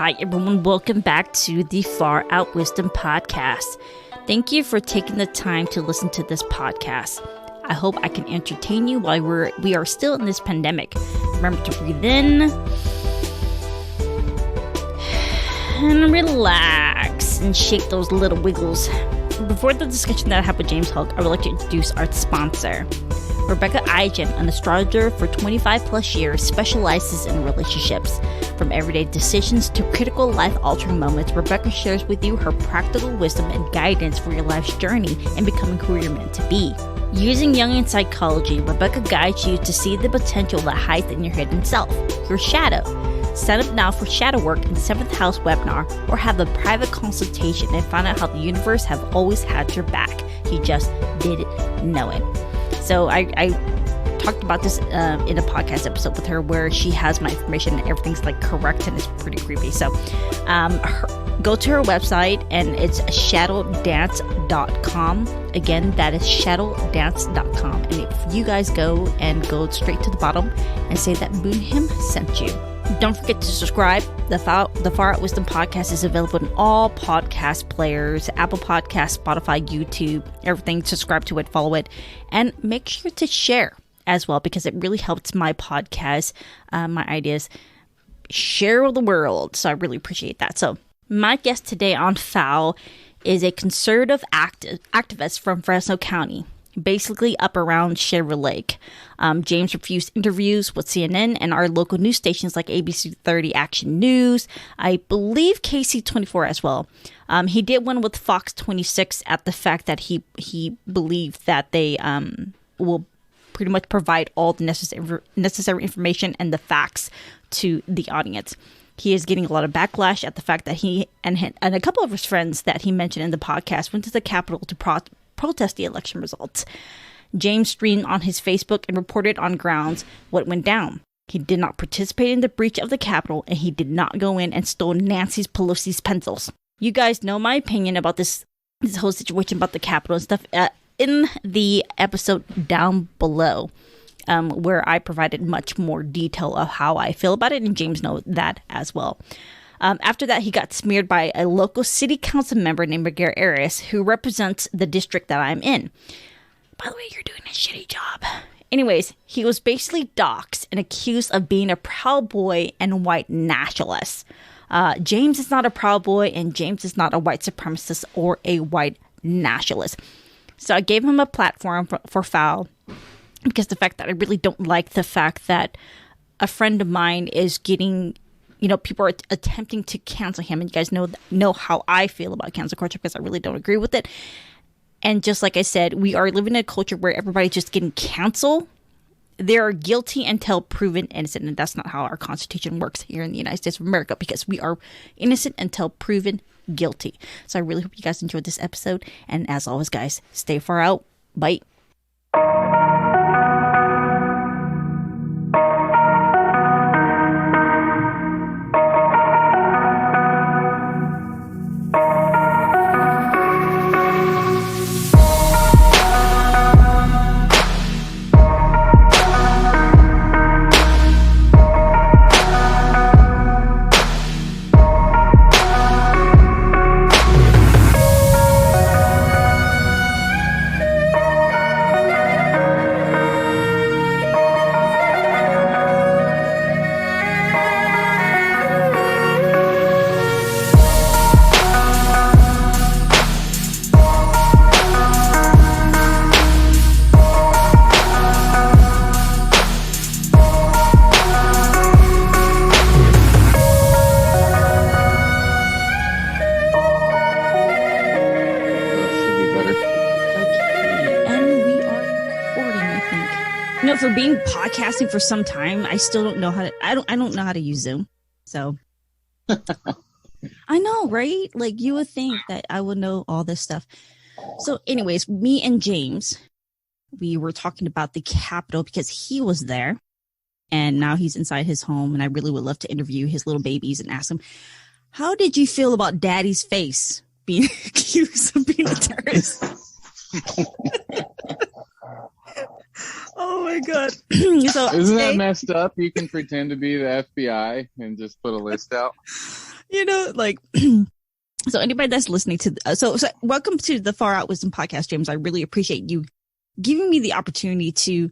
Hi, everyone. Welcome back to the Far Out Wisdom Podcast. Thank you for taking the time to listen to this podcast. I hope I can entertain you while we are still in this pandemic. Remember to breathe in and relax and shake those little wiggles. Before the discussion that I have with James Hoak, I would like to introduce our sponsor. Rebecca Igen, an astrologer for 25 plus years, specializes in relationships. From everyday decisions to critical life-altering moments, Rebecca shares with you her practical wisdom and guidance for your life's journey and becoming who you're meant to be. Using Jungian psychology, Rebecca guides you to see the potential that hides in your hidden self, your shadow. Sign up now for shadow work in 7th House webinar or have a private consultation and find out how the universe have always had your back. You just didn't know it. So I talked about this in a podcast episode with her where she has my information and everything's like correct and it's pretty creepy. So go to her website and it's shadowdance.com. Again, that is shadowdance.com. And if you guys go straight to the bottom and say that Moonhim sent you. Don't forget to subscribe. The Far Out Wisdom Podcast is available in all podcast players, Apple Podcasts, Spotify, YouTube, everything. Subscribe to it, follow it, and make sure to share as well because it really helps my podcast, my ideas, share with the world. So I really appreciate that. So my guest today on FOUL is a conservative activist from Fresno County, basically up around Shaver Lake. James refused interviews with CNN and our local news stations like ABC 30 Action News, I believe KC24 as well. He did one with Fox 26 at the fact that he believed that they will pretty much provide all the necessary information and the facts to the audience. He is getting a lot of backlash at the fact that he and a couple of his friends that he mentioned in the podcast went to the Capitol to protest the election results. James streamed on his Facebook and reported on grounds what went down. He did not participate in the breach of the Capitol, and he did not go in and stole Nancy Pelosi's pencils. You guys know my opinion about this whole situation about the Capitol and stuff in the episode down below, where I provided much more detail of how I feel about it, and James knows that as well. After that, he got smeared by a local city council member named Miguel Arias, who represents the district that I'm in. By the way, you're doing a shitty job. Anyways, he was basically doxxed and accused of being a Proud Boy and white nationalist. James is not a Proud Boy, and James is not a white supremacist or a white nationalist. So I gave him a platform for FOUL because the fact that I really don't like the fact that a friend of mine is getting... people are attempting to cancel him, and you guys know how I feel about cancel culture because I really don't agree with it. And just like I said, we are living in a culture where everybody's just getting canceled. They are guilty until proven innocent, and that's not how our Constitution works here in the United States of America because we are innocent until proven guilty. So I really hope you guys enjoyed this episode, and as always, guys, stay far out. Bye. For being podcasting for some time, I still don't know how to. I don't know how to use Zoom. So I know, right? Like you would think that I would know all this stuff. So, anyways, me and James, we were talking about the Capitol because he was there, and now he's inside his home. And I really would love to interview his little babies and ask him, "How did you feel about Daddy's face being accused of being a terrorist?" Oh my God. So isn't that messed up? You can pretend to be the FBI and just put a list out. Like, so anybody that's listening to, so welcome to the Far Out Wisdom podcast, James. I really appreciate you giving me the opportunity to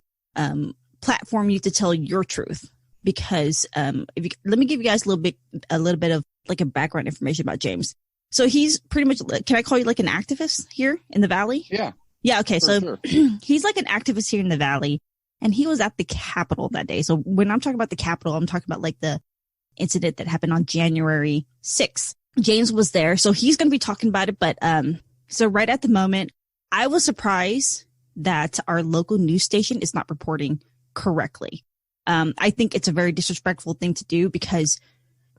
platform you to tell your truth. Because let me give you guys a little bit of like a background information about James. So he's pretty much, can I call you like an activist here in the Valley? Yeah. Yeah. Okay. So sure. He's like an activist here in the Valley, and he was at the Capitol that day. So when I'm talking about the Capitol, I'm talking about like the incident that happened on January 6th. James was there. So he's going to be talking about it. But so right at the moment, I was surprised that our local news station is not reporting correctly. I think it's a very disrespectful thing to do because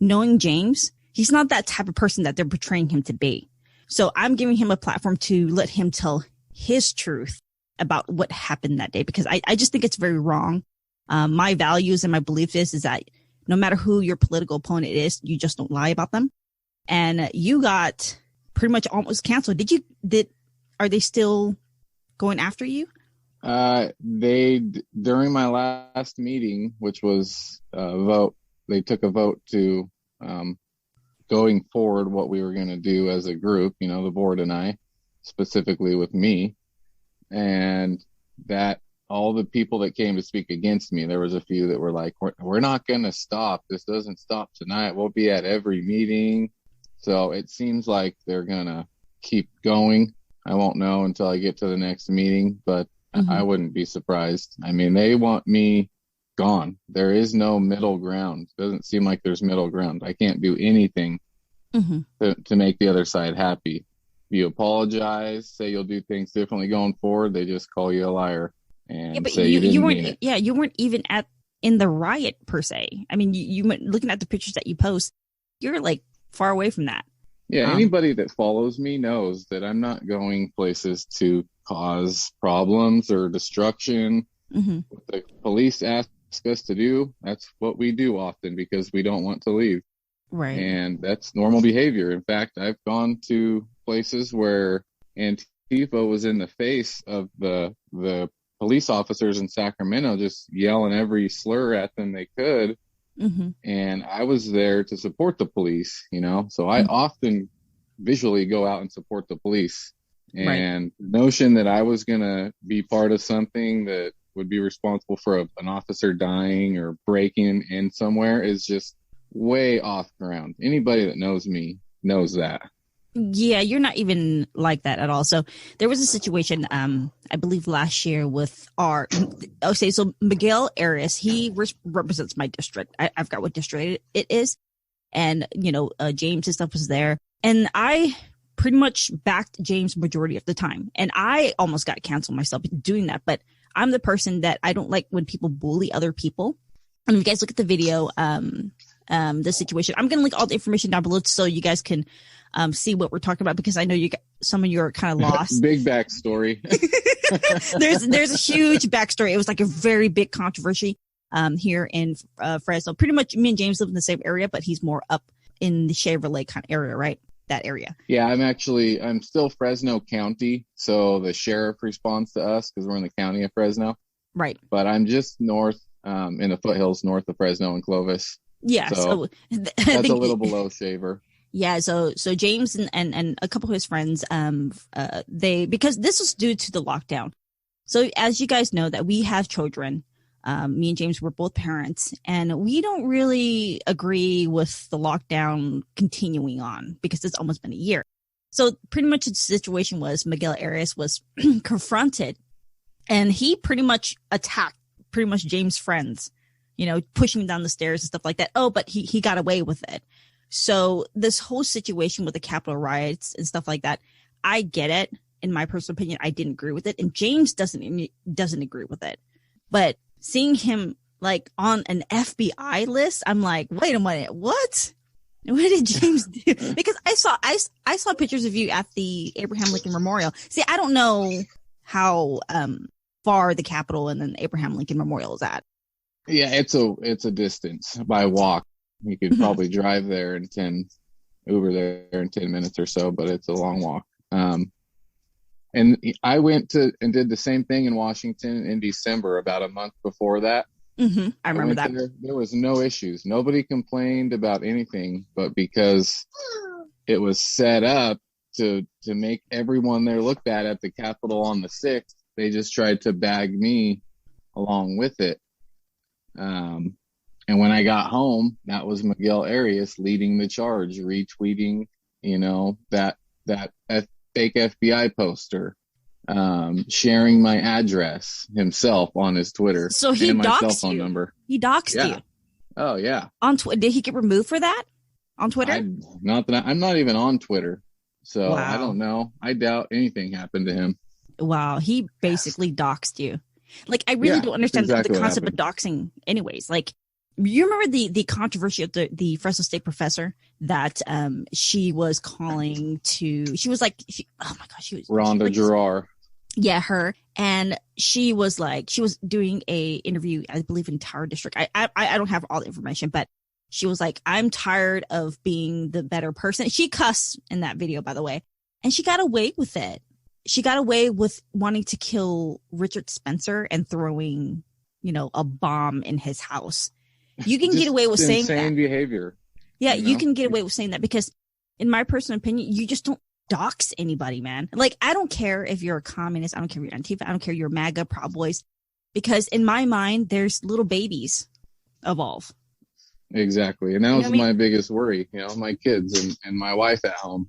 knowing James, he's not that type of person that they're portraying him to be. So I'm giving him a platform to let him tell his truth about what happened that day, because I just think it's very wrong. My values and my belief is that no matter who your political opponent is, you just don't lie about them. And you got pretty much almost canceled. Are they still going after you? During my last meeting, which was a vote, they took a vote to going forward what we were going to do as a group, the board and I, specifically with me, and that all the people that came to speak against me, there was a few that were like, we're not going to stop. This doesn't stop tonight. We'll be at every meeting. So it seems like they're going to keep going. I won't know until I get to the next meeting, but I wouldn't be surprised. I mean, they want me gone. There is no middle ground. Doesn't seem like there's middle ground. I can't do anything to make the other side happy. You apologize, say you'll do things differently going forward, they just call you a liar and say you didn't mean it. Yeah, you weren't even in the riot per se. I mean, you went looking at the pictures that you post, you're like far away from that. Yeah, anybody that follows me knows that I'm not going places to cause problems or destruction. What the police ask us to do, that's what we do often because we don't want to leave. Right. And that's normal behavior. In fact, I've gone to places where Antifa was in the face of the police officers in Sacramento, just yelling every slur at them they could. And I was there to support the police, so I often visually go out and support the police. And the notion that I was going to be part of something that would be responsible for an officer dying or breaking in somewhere is just way off ground. Anybody that knows me knows that. Yeah, you're not even like that at all. So there was a situation, I believe last year with so Miguel Arias, he represents my district. I forgot what district it is. And, James and stuff was there. And I pretty much backed James majority of the time. And I almost got canceled myself doing that. But I'm the person that I don't like when people bully other people. And if you guys look at the video, the situation, I'm going to link all the information down below so you guys can see what we're talking about, because I know some of you are kind of lost. Big backstory. There's a huge backstory. It was like a very big controversy here in Fresno. Pretty much me and James live in the same area, but he's more up in the Chevrolet kind of area, right? That area. Yeah, I'm still Fresno County. So the sheriff responds to us because we're in the county of Fresno. Right. But I'm just north in the foothills north of Fresno and Clovis. Yeah. So that's a little below Shaver. Yeah, so James and a couple of his friends, because this was due to the lockdown. So as you guys know that we have children, me and James were both parents, and we don't really agree with the lockdown continuing on because it's almost been a year. So pretty much the situation was Miguel Arias was confronted, and he pretty much attacked pretty much James' friends, pushing him down the stairs and stuff like that. Oh, but he got away with it. So this whole situation with the Capitol riots and stuff like that, I get it. In my personal opinion, I didn't agree with it. And James doesn't agree with it. But seeing him like on an FBI list, I'm like, wait a minute, what? What did James do? Because I saw pictures of you at the Abraham Lincoln Memorial. See, I don't know how far the Capitol and then Abraham Lincoln Memorial is at. Yeah, it's a distance by walk. You could probably drive there Uber there in 10 minutes or so, but it's a long walk. And I went to and did the same thing in Washington in December, about a month before that. I remember that. There was no issues. Nobody complained about anything, but because it was set up to make everyone there look bad at the Capitol on the 6th, they just tried to bag me along with it. And when I got home, that was Miguel Arias leading the charge, retweeting, that fake FBI poster, sharing my address himself on his Twitter. So he and my cell doxed phone you. number. He doxed Yeah. you. Oh yeah. Did he get removed for that on Twitter? I'm not even on Twitter, so Wow. I don't know. I doubt anything happened to him. Wow, he basically doxed you. Like, I really don't understand exactly the what concept of doxing anyways. Like, you remember the controversy of the Fresno State professor that she was calling to, she was like, oh my gosh, she was Rhonda Gerard. Yeah, her. And she was doing a interview, I believe in Tower District. I don't have all the information, but she was like, I'm tired of being the better person. She cussed in that video, by the way, and she got away with it. She got away with wanting to kill Richard Spencer and throwing, a bomb in his house. You can get away with saying that. Insane behavior. Yeah, you can get away with saying that because, in my personal opinion, you just don't dox anybody, man. Like, I don't care if you're a communist. I don't care if you're Antifa. I don't care if you're MAGA, Proud Boys. Because in my mind, there's little babies evolve. Exactly. And that was my biggest worry, my kids and my wife at home.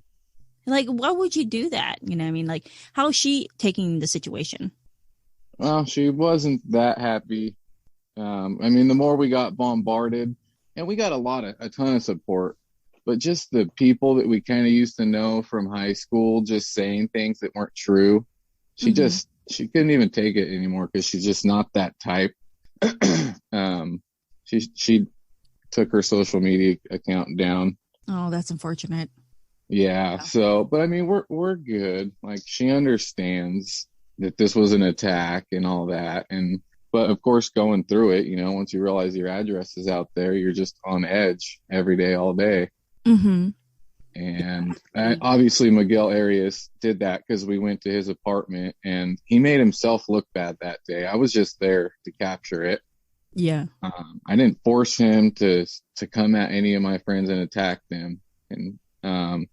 Like, why would you do that? You know what I mean? Like, how is she taking the situation? Well, she wasn't that happy. The more we got bombarded, and we got a ton of support, but just the people that we kind of used to know from high school just saying things that weren't true. She couldn't even take it anymore because she's just not that type. She took her social media account down. Oh, that's unfortunate. Yeah. So, but we're good. Like, she understands that this was an attack and all that. But of course, going through it, once you realize your address is out there, you're just on edge every day, all day. Mm-hmm. And obviously Miguel Arias did that because we went to his apartment and he made himself look bad that day. I was just there to capture it. Yeah. I didn't force him to come at any of my friends and attack them. And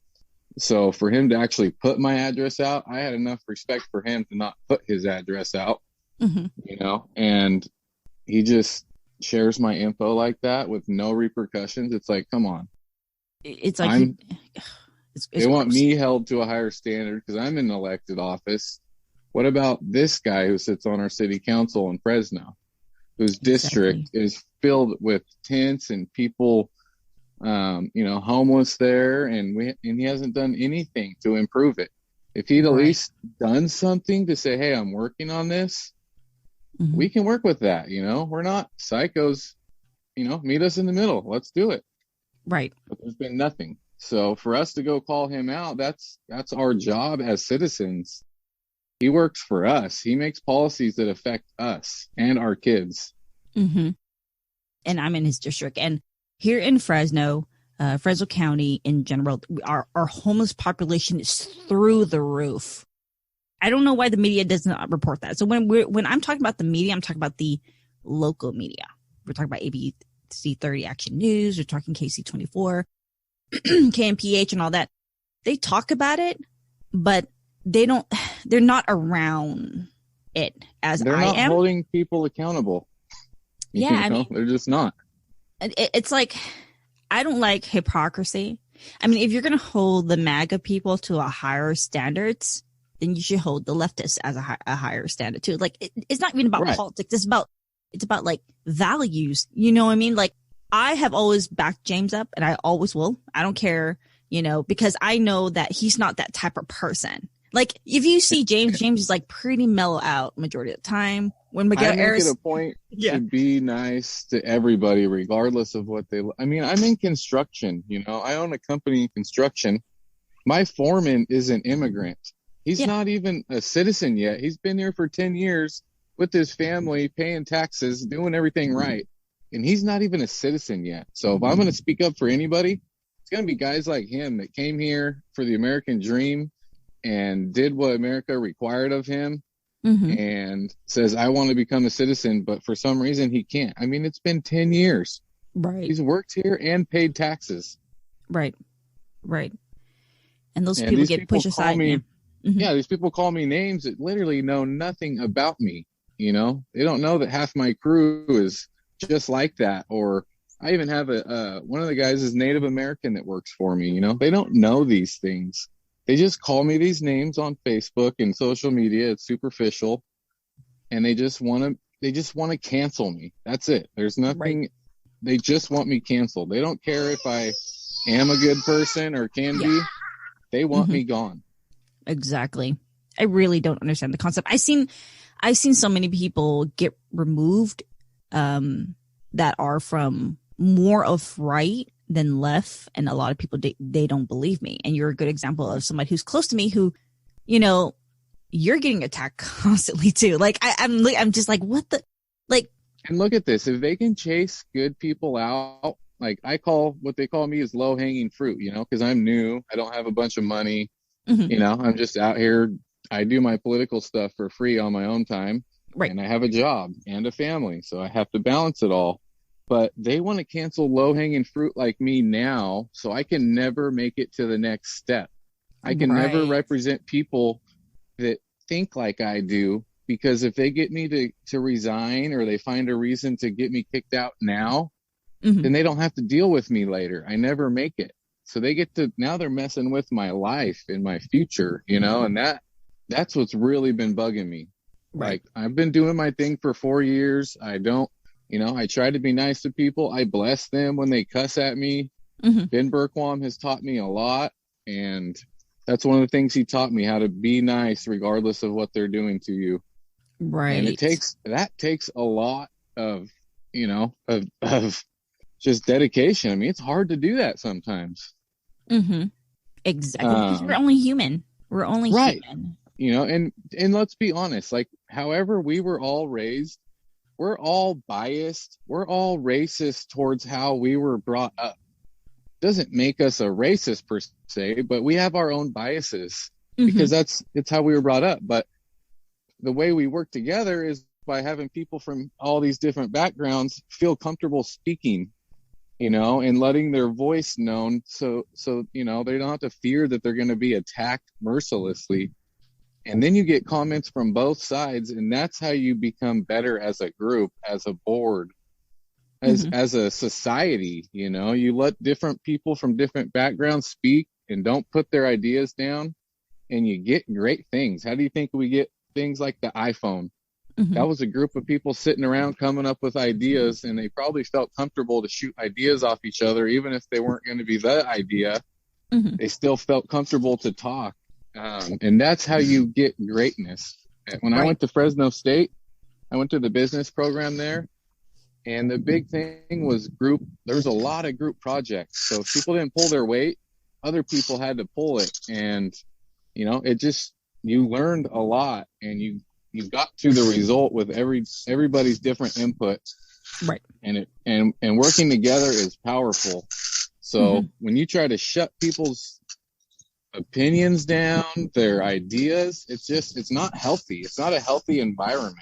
so for him to actually put my address out, I had enough respect for him to not put his address out, and he just shares my info like that with no repercussions. It's like, come on. It's like they want me held to a higher standard because I'm in elected office. What about this guy who sits on our city council in Fresno, whose district is filled with tents and people, homeless there, and he hasn't done anything to improve it. If he'd at least done something to say, hey, I'm working on this, we can work with that. We're not psychos. Meet us in the middle. Let's do it. Right. But there's been nothing. So for us to go call him out, that's our job as citizens. He works for us. He makes policies that affect us and our kids. Mm-hmm. And I'm in his district. And here in Fresno County in general, our homeless population is through the roof. I don't know why the media does not report that. So when I'm talking about the media, I'm talking about the local media. We're talking about ABC 30 Action News. We're talking KC24, KMPH, and all that. They talk about it, but they're not around it as they're I not am. holding people accountable. Yeah, they're just not. It's like, I don't like hypocrisy. If you're going to hold the MAGA people to a higher standards, then you should hold the leftists as a higher standard too. Like, it's not even about politics. It's about like values. You know what I mean? Like, I have always backed James up, and I always will. I don't care, because I know that he's not that type of person. Like, if you see James is like pretty mellow out majority of the time. When Miguel Arias, I make it a point to be nice to everybody, regardless of what they. I'm in construction. I own a company in construction. My foreman is an immigrant. He's not even a citizen yet. He's been here for 10 years with his family, paying taxes, doing everything right, and he's not even a citizen yet. So if I'm going to speak up for anybody, it's going to be guys like him that came here for the American dream, and did what America required of him, Mm-hmm. and says, I want to become a citizen, but for some reason he can't. I mean, it's been 10 years. Right. He's worked here and paid taxes. Right. And those people get pushed aside. Yeah, these people call me names that literally know nothing about me. You know, they don't know that half my crew is just like that. Or I even have one of the guys is Native American that works for me. You know, they don't know these things. They just call me these names on Facebook and social media. It's superficial, and they just want to cancel me. That's it. There's nothing. Right. They just want me canceled. They don't care if I am a good person or can be. They want me gone. Exactly. I really don't understand the concept. I've seen so many people get removed that are from more of right than left, and a lot of people they don't believe me. And you're a good example of somebody who's close to me who, you know, you're getting attacked constantly too. Like I'm just like, what the like. And look at this. If they can chase good people out, like what they call me is low hanging fruit, you know, because I'm new. I don't have a bunch of money. You know, I'm just out here. I do my political stuff for free on my own time. Right. And I have a job and a family, so I have to balance it all. But they want to cancel low-hanging fruit like me now, so I can never make it to the next step. I can never represent people that think like I do, because if they get me to resign, or they find a reason to get me kicked out now, then they don't have to deal with me later. I never make it. So they get to, now they're messing with my life and my future, you know, and that's what's really been bugging me. Right. Like, I've been doing my thing for 4 years. I try to be nice to people. I bless them when they cuss at me. Ben Berkwam has taught me a lot, and that's one of the things he taught me, how to be nice regardless of what they're doing to you. Right. And that takes a lot of just dedication. I mean, it's hard to do that sometimes. Exactly. Because we're only human. We're only human. You know, and let's be honest, like, however we were all raised, we're all biased. We're all racist towards how we were brought up. Doesn't make us a racist per se, but we have our own biases because it's how we were brought up. But the way we work together is by having people from all these different backgrounds feel comfortable speaking, you know, and letting their voice known. So, you know, they don't have to fear that they're going to be attacked mercilessly. And then you get comments from both sides, and that's how you become better as a group, as a board, as a society. You know, you let different people from different backgrounds speak and don't put their ideas down, and you get great things. How do you think we get things like the iPhone? That was a group of people sitting around coming up with ideas, and they probably felt comfortable to shoot ideas off each other, even if they weren't going to be the idea. They still felt comfortable to talk. And that's how you get greatness. When I went to Fresno State, I went to the business program there, and the big thing was there was a lot of group projects. So if people didn't pull their weight, other people had to pull it. And, you know, you learned a lot, and you got to the result with everybody's different input. Right. And working together is powerful. So when you try to shut people's opinions down, their ideas, it's not healthy. It's not a healthy environment.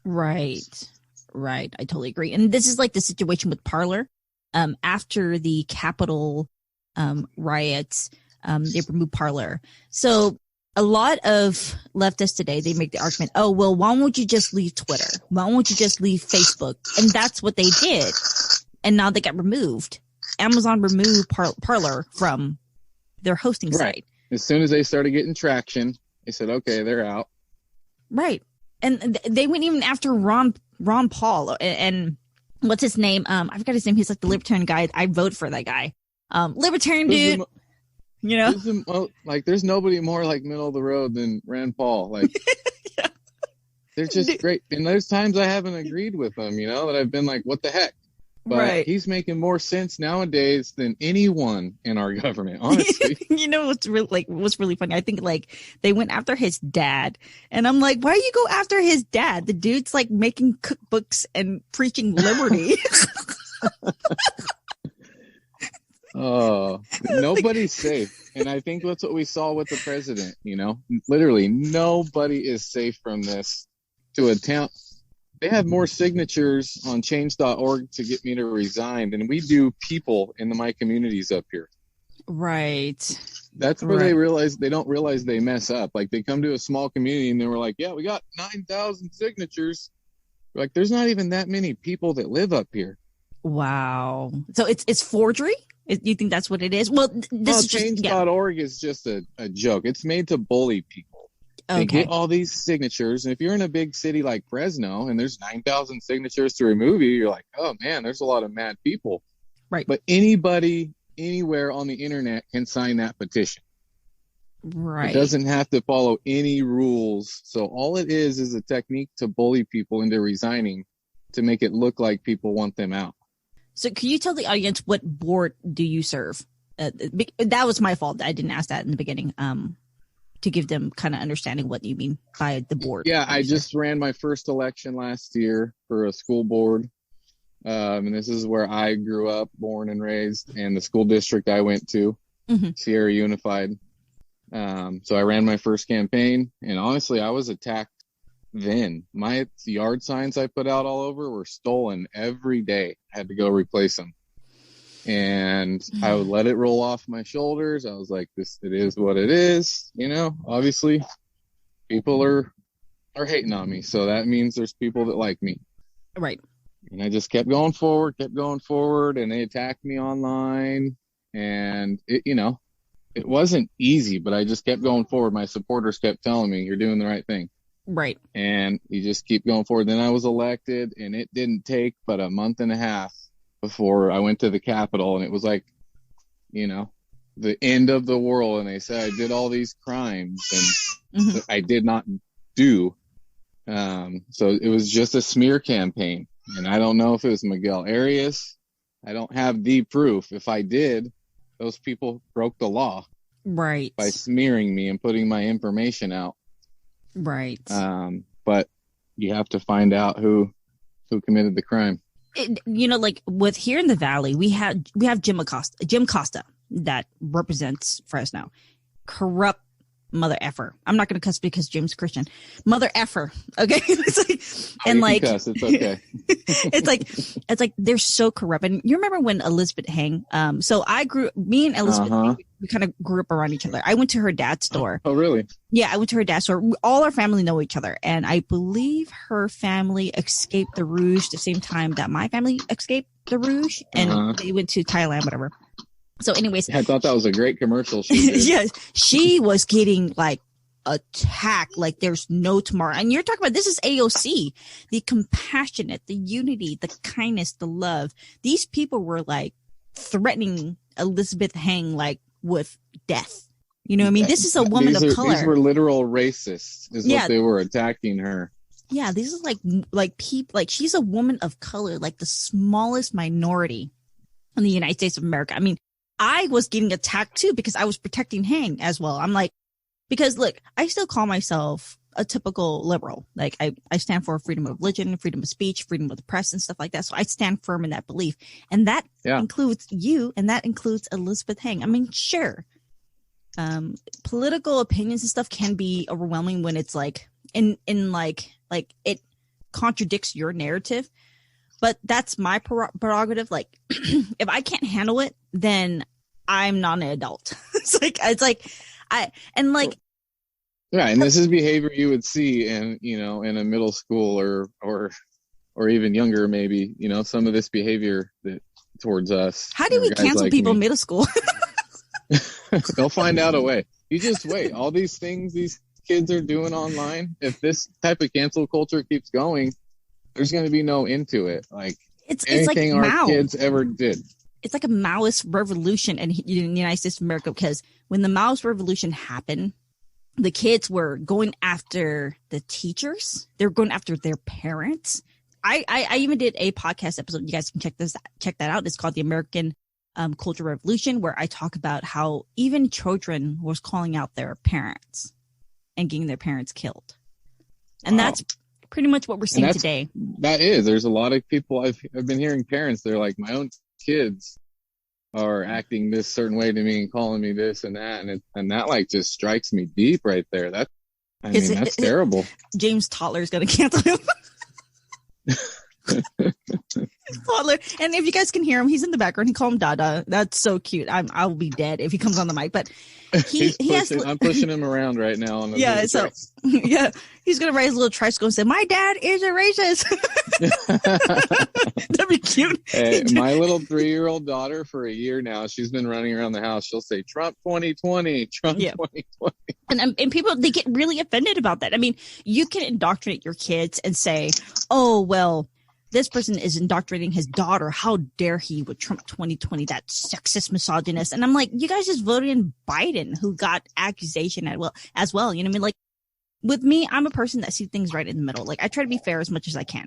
Right. I totally agree. And this is like the situation with Parler. After the Capitol riots, they removed Parler. So a lot of leftists today, they make the argument, oh, well, why won't you just leave Twitter? Why won't you just leave Facebook? And that's what they did. And now they got removed. Amazon removed Parler from their hosting site. As soon as they started getting traction, they said, okay, they're out. Right. And they went even after Ron Paul and what's his name? I forgot his name. He's like the libertarian guy. I vote for that guy. Libertarian dude. You know, there's nobody more like middle of the road than Rand Paul. Like, they're just great. And there's times I haven't agreed with them, you know, that I've been like, what the heck? But he's making more sense nowadays than anyone in our government, honestly. You know what's really funny? I think like they went after his dad, and I'm like, why do you go after his dad? The dude's like making cookbooks and preaching liberty. Oh, nobody's safe. And I think that's what we saw with the president, literally nobody is safe from this. To attempt, they have more signatures on change.org to get me to resign than we do people in my communities up here. Right. That's where they don't realize they mess up. Like, they come to a small community and they were like, yeah, we got 9,000 signatures. Like, there's not even that many people that live up here. Wow. So it's forgery? You think that's what it is? Well, change.org is just a joke. It's made to bully people. Okay. They get all these signatures, and if you're in a big city like Fresno and there's 9,000 signatures to remove you, you're like, oh man, there's a lot of mad people. Right. But anybody, anywhere on the internet can sign that petition. Right. It doesn't have to follow any rules. So all it is a technique to bully people into resigning to make it look like people want them out. So can you tell the audience what board do you serve? That was my fault. I didn't ask that in the beginning. To give them kind of understanding what you mean by the board. Yeah, I just ran my first election last year for a school board. And this is where I grew up, born and raised, and the school district I went to, Sierra Unified. So I ran my first campaign, and honestly, I was attacked then. My yard signs I put out all over were stolen every day. I had to go replace them. And I would let it roll off my shoulders. I was like, it is what it is. Obviously people are hating on me. So that means there's people that like me. Right. And I just kept going forward, and they attacked me online, and it wasn't easy, but I just kept going forward. My supporters kept telling me, you're doing the right thing. Right. And you just keep going forward. Then I was elected, and it didn't take but a month and a half before I went to the Capitol, and it was like, the end of the world. And they said I did all these crimes, and I did not do. So it was just a smear campaign. And I don't know if it was Miguel Arias. I don't have the proof. If I did, those people broke the law. Right. By smearing me and putting my information out. Right. But you have to find out who committed the crime. Like with here in the Valley, we have Jim Costa that represents Fresno. Corrupt mother effer. I'm not going to cuss because Jim's Christian. Mother effer. Okay. Cuss, it's okay. it's like they're so corrupt. And you remember when Elizabeth Hang? So me and Elizabeth, we kind of grew up around each other. I went to her dad's store. Oh, really? Yeah, I went to her dad's store. All our family know each other. And I believe her family escaped the Rouge the same time that my family escaped the Rouge. And they went to Thailand, whatever. So anyways. I thought that was a great commercial. Yes, she was getting like attacked like there's no tomorrow. And you're talking about, this is AOC, the compassionate, the unity, the kindness, the love. These people were like threatening Elizabeth Hang like with death. You know what I mean? This is a woman of color. These were literal racists what they were attacking her. Yeah, this is like people, like she's a woman of color, like the smallest minority in the United States of America. I mean, I was getting attacked too because I was protecting Hang as well. I'm like, because look, I still call myself a typical liberal. Like I stand for freedom of religion, freedom of speech, freedom of the press and stuff like that. So I stand firm in that belief. And that includes you, and that includes Elizabeth Hang. I mean, sure. Political opinions and stuff can be overwhelming when it's like in like it contradicts your narrative. But that's my prerogative. Like, if I can't handle it, then I'm not an adult. And this is behavior you would see in a middle school or even younger, maybe, some of this behavior towards us. How do we cancel people in middle school? They'll find out a way. You just wait. All these things these kids are doing online, if this type of cancel culture keeps going, there's going to be no end to it. Like it's anything like our kids ever did. It's like a Maoist revolution in the United States of America, because when the Maoist revolution happened, the kids were going after the teachers. They were going after their parents. I even did a podcast episode. You guys can check that out. It's called The American Cultural Revolution, where I talk about how even children was calling out their parents and getting their parents killed. And that's pretty much what we're seeing today. There's a lot of people I've been hearing, parents, they're like, my own kids or acting this certain way to me and calling me this and that. And that like just strikes me deep right there. That's terrible. James Toddler's going to cancel him. Toddler. And if you guys can hear him, he's in the background. He called him Dada. That's so cute. I'll be dead if he comes on the mic, but I'm pushing him around right now. On he's going to ride his little tricycle and say, my dad is a racist. That'd be cute. Hey, my little 3-year-old daughter for a year now, she's been running around the house. She'll say Trump 2020, Trump 2020. And people, they get really offended about that. I mean, you can indoctrinate your kids and say, oh, well, this person is indoctrinating his daughter. How dare he with Trump 2020, that sexist misogynist. And I'm like, you guys just voted in Biden, who got accusation as well. You know what I mean? Like, with me, I'm a person that sees things right in the middle. Like, I try to be fair as much as I can.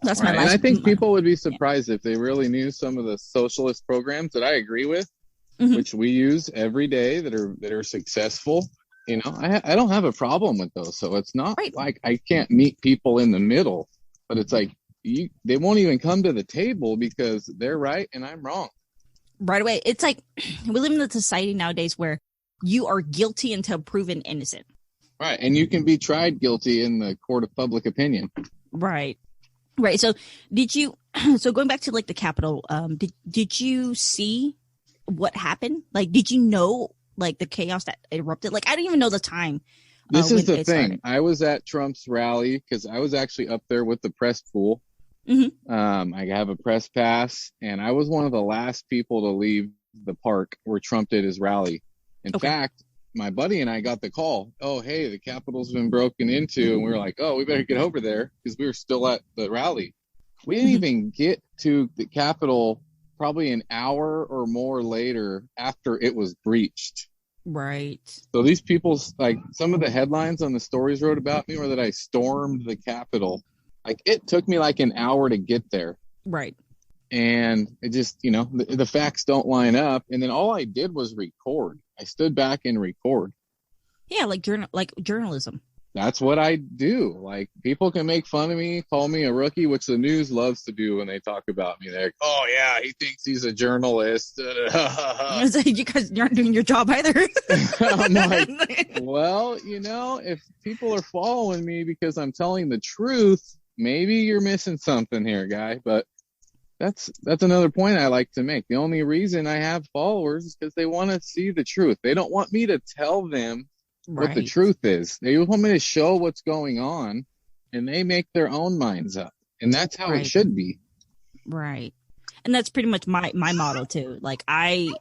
That's my life. And I think people would be surprised if they really knew some of the socialist programs that I agree with, which we use every day that are successful. You know, I don't have a problem with those. So it's not like I can't meet people in the middle, but it's like they won't even come to the table because they're right and I'm wrong. Right away. It's like we live in a society nowadays where you are guilty until proven innocent. Right. And you can be tried guilty in the court of public opinion. Right. Right. So so going back to like the Capitol, did you see what happened? Like, did you know like the chaos that erupted? Like, I didn't even know the time. This is the thing. I was at Trump's rally because I was actually up there with the press pool. I have a press pass, and I was one of the last people to leave the park where Trump did his rally. In fact, my buddy and I got the call. Oh, hey, the Capitol's been broken into, and we were like, oh, we better get over there because we were still at the rally. We didn't even get to the Capitol probably an hour or more later after it was breached. Right. So these people, like some of the headlines on the stories wrote about me were that I stormed the Capitol. Like it took me like an hour to get there. Right. And it just, you know, the facts don't line up. And then all I did was record. I stood back and record. Yeah, like journalism. That's what I do. Like people can make fun of me, call me a rookie, which the news loves to do when they talk about me. They're like, oh yeah, he thinks he's a journalist. You guys aren't doing your job either. I'm like, well, you know, if people are following me because I'm telling the truth, maybe you're missing something here, guy. But that's another point I like to make. The only reason I have followers is because they want to see the truth. They don't want me to tell them what the truth is. They want me to show what's going on, and they make their own minds up. And that's how it should be. Right. And that's pretty much my motto too. Like I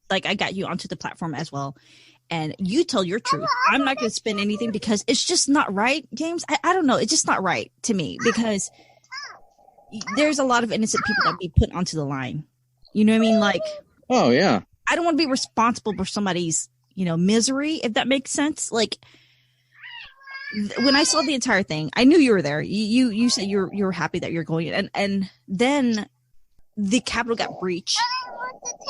got you onto the platform as well. And you tell your truth. I'm not going to spin anything because it's just not right, James. I don't know. It's just not right to me because there's a lot of innocent people that be put onto the line. You know what I mean? Like, oh yeah. I don't want to be responsible for somebody's, you know, misery, if that makes sense. Like when I saw the entire thing, I knew you were there. You said you were happy that you're going, and then the Capitol got breached.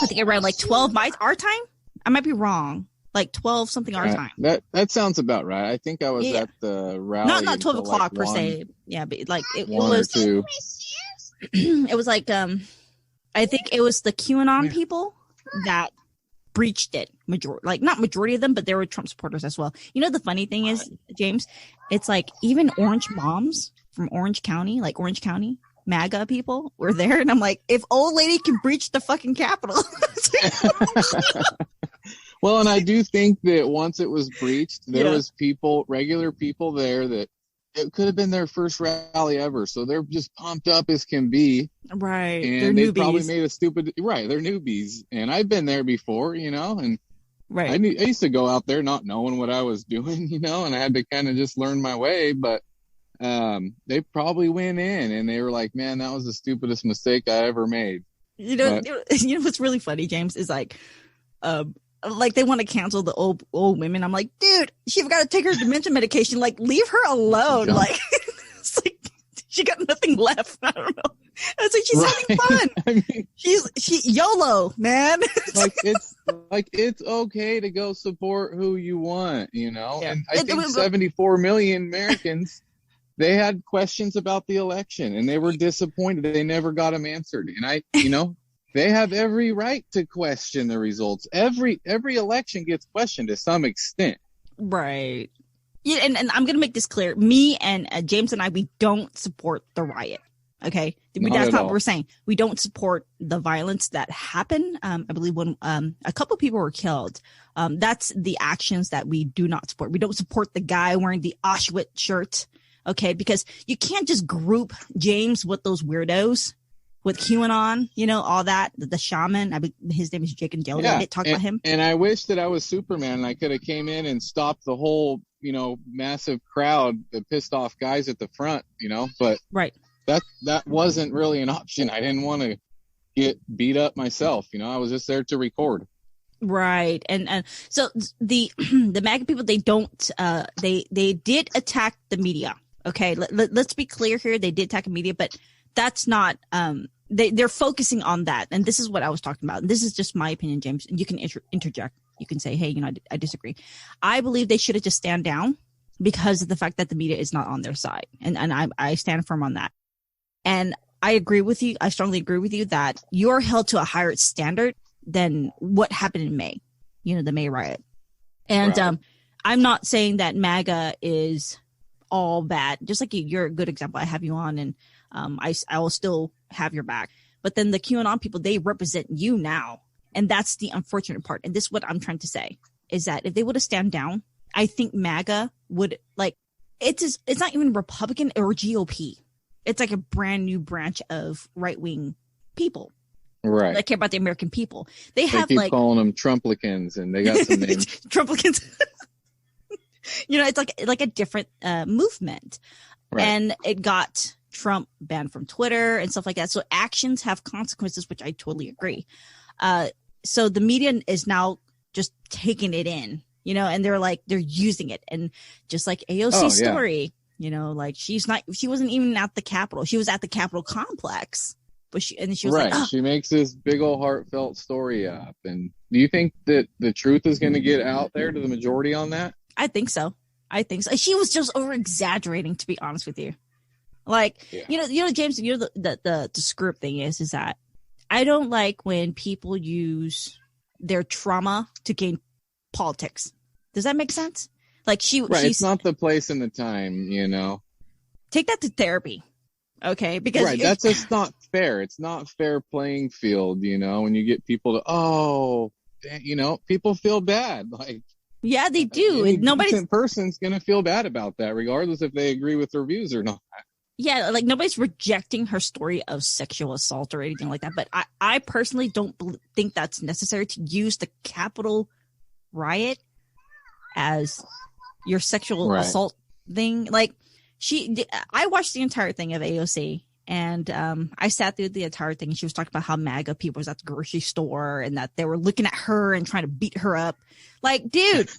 I think around like 12 our time. I might be wrong. Like 12 something our time. That sounds about right. I think I was at the rally. Not 12 o'clock per se. Yeah, but like it was 1 or 2. It was like I think it was the QAnon people that breached it. Not majority of them, but there were Trump supporters as well. You know, the funny thing is, James, it's like even Orange moms from Orange County, like Orange County MAGA people were there. And I'm like, if old lady can breach the fucking Capitol. Well, and I do think that once it was breached, there was regular people there that it could have been their first rally ever. So they're just pumped up as can be. Right. And they probably made a stupid, they're newbies. And I've been there before, you know, and I used to go out there not knowing what I was doing, you know, and I had to kind of just learn my way. But they probably went in and they were like, man, that was the stupidest mistake I ever made. You know what's really funny, James, is like they want to cancel the old women. I'm like, dude, she's got to take her dementia medication. Like, leave her alone. Like, it's like she got nothing left. I don't know. It's like she's having fun. I mean, she YOLO, man. it's okay to go support who you want, you know. Yeah. And I think 74 million Americans, they had questions about the election and they were disappointed. They never got them answered. And They have every right to question the results. Every election gets questioned to some extent. Right. Yeah, and I'm going to make this clear. Me and James and I, we don't support the riot. Okay, that's not what we're saying. We don't support the violence that happened. I believe when a couple of people were killed. That's the actions that we do not support. We don't support the guy wearing the Auschwitz shirt. Okay, because you can't just group James with those weirdos with QAnon, all that. The shaman, his name is Jake and Daly. I didn't talk about him. And I wish that I was Superman and I could have came in and stopped the whole, massive crowd that pissed off guys at the front, but right. That wasn't really an option. I didn't want to get beat up myself. I was just there to record. Right. And so the MAGA people, they don't, they did attack the media. Okay. Let's be clear here. They did attack the media, but that's not, they're focusing on that. And this is what I was talking about. And this is just my opinion, James. And you can interject. You can say, hey, I disagree. I believe they should have just stand down because of the fact that the media is not on their side. And I stand firm on that. And I agree with you. I strongly agree with you that you're held to a higher standard than what happened in May, the May riot. And right. I'm not saying that MAGA is all bad. Just like you're a good example. I have you on and I will still have your back. But then the QAnon people, they represent you now. And that's the unfortunate part. And this is what I'm trying to say is that if they would have stand down, I think MAGA would it's not even Republican or GOP. It's like a brand new branch of right-wing people. Right. That care about the American people. They have keep calling them Trumplicans and they got some names. Trumplicans. It's like a different movement. Right. And it got Trump banned from Twitter and stuff like that. So actions have consequences, which I totally agree. So the media is now just taking it in, and they're using it. And just like AOC's story, she wasn't even at the Capitol. She was at the Capitol complex, but she was right. She makes this big old heartfelt story up. And do you think that the truth is going to get out there to the majority on that? I think so. She was just over exaggerating, to be honest with you. James, the script thing is that I don't like when people use their trauma to gain politics. Does that make sense? It's not the place and the time, Take that to therapy, okay? Because that's just not fair. It's not fair playing field, when you get people to, people feel bad. Yeah, they do. Any decent person's gonna feel bad about that, regardless if they agree with their views or not. Yeah, nobody's rejecting her story of sexual assault or anything like that. But I personally don't think that's necessary to use the Capitol riot as your sexual assault thing. I watched the entire thing of AOC and I sat through the entire thing. And she was talking about how MAGA people was at the grocery store and that they were looking at her and trying to beat her up. Dude.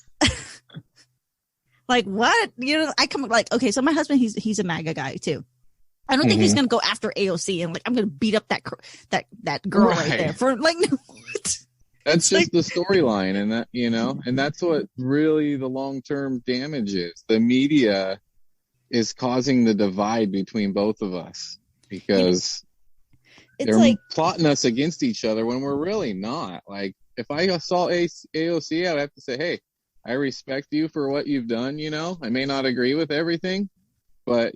What? I come okay, so my husband, he's a MAGA guy too. I don't think he's going to go after AOC and I'm going to beat up that girl right there for no, what? That's just the storyline and that, and that's what really the long-term damage is. The media is causing the divide between both of us because they're plotting us against each other when we're really not. If I saw AOC, I'd have to say, hey, I respect you for what you've done, I may not agree with everything, but,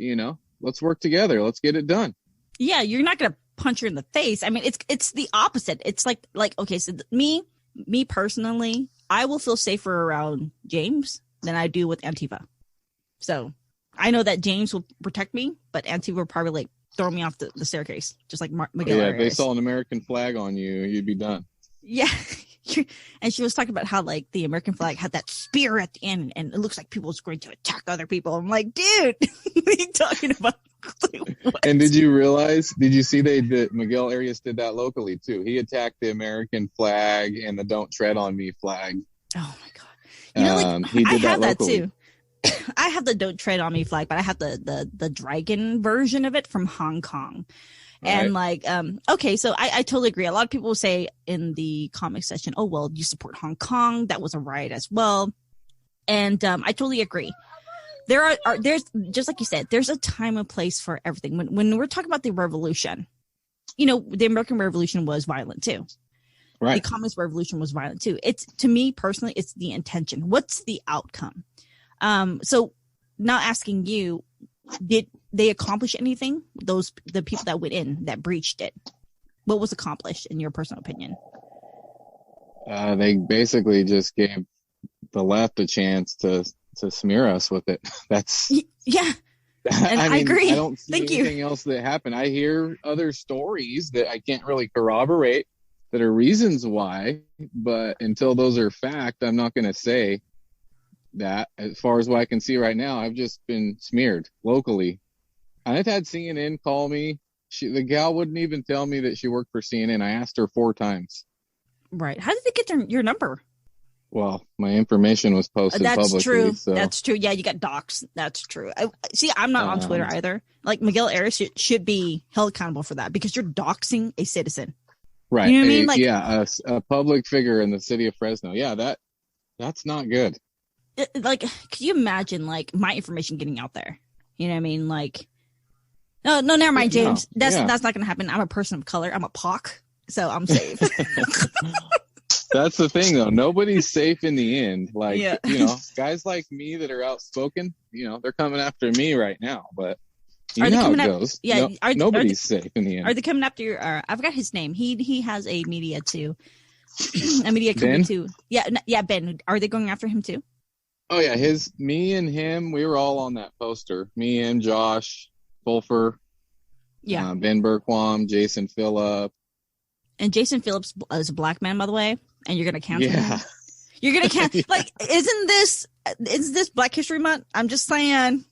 let's work together. Let's get it done. Yeah, you're not going to punch her in the face. I mean, it's the opposite. It's okay, so me personally, I will feel safer around James than I do with Antifa. So I know that James will protect me, but Antifa will probably throw me off the staircase, just like Miguel. Yeah, if they saw an American flag on you, you'd be done. Yeah. And she was talking about how the American flag had that spear at the end and it looks like people was going to attack other people. I'm like, dude, what are you talking about? What? And did you see that Miguel Arias did that locally too? He attacked the American flag and the Don't Tread on Me flag. Oh my God. He did I have that locally. too. I have the Don't Tread on Me flag, but I have the dragon version of it from Hong Kong. And okay, so I totally agree. A lot of people will say in the comment section, oh, well, you support Hong Kong. That was a riot as well. And I totally agree. There's just like you said, there's a time and place for everything. When we're talking about the revolution, the American Revolution was violent too. Right. The Communist Revolution was violent too. It's, to me personally, it's the intention. What's the outcome? So now asking you, did they accomplish anything? The people that went in, that breached it, what was accomplished in your personal opinion? They basically just gave the left a chance to smear us with it. That's yeah. And I agree. I don't see anything else that happened. I hear other stories that I can't really corroborate that are reasons why, but until those are fact, I'm not going to say that. As far as what I can see right now, I've just been smeared locally. I've had CNN call me. The gal wouldn't even tell me that she worked for CNN. I asked her 4 times. Right. How did they get your number? Well, my information was posted publicly. That's true. So. That's true. Yeah, you got doxxed. That's true. I'm not on Twitter either. Like, Miguel Arias should be held accountable for that because you're doxing a citizen. Right. You know what I mean? Like, yeah, a public figure in the city of Fresno. Yeah, that's not good. Like, could you imagine, like, my information getting out there? You know what I mean? Like, no, never mind, James. That's not going to happen. I'm a person of color. I'm a POC, so I'm safe. That's the thing, though. Nobody's safe in the end. Like, guys like me that are outspoken, they're coming after me right now. But you know how it goes. Yeah, nobody's safe in the end. Are they coming after your? I forgot his name. He has a media too. A media company too. Yeah, Ben. Are they going after him too? Oh yeah, me and him. We were all on that poster. Me and Josh Fulfer. Yeah. Ben Berquam, Jason Phillip. And Jason Phillips is a black man, by the way. And you're gonna cancel him. You're gonna cancel. Yeah. Like, isn't this Black History Month? I'm just saying.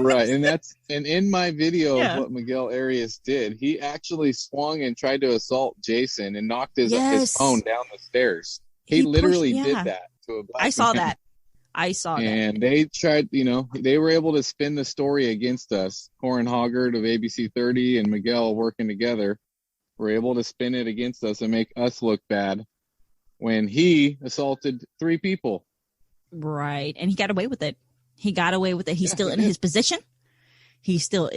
Right, and in my video of what Miguel Arias did, he actually swung and tried to assault Jason and knocked his phone down the stairs. He literally did that to a black man. I saw that. And they tried, they were able to spin the story against us. Corin Hoggard of ABC 30 and Miguel working together were able to spin it against us and make us look bad when he assaulted 3 people. Right. And he got away with it. He's still in his position. He's still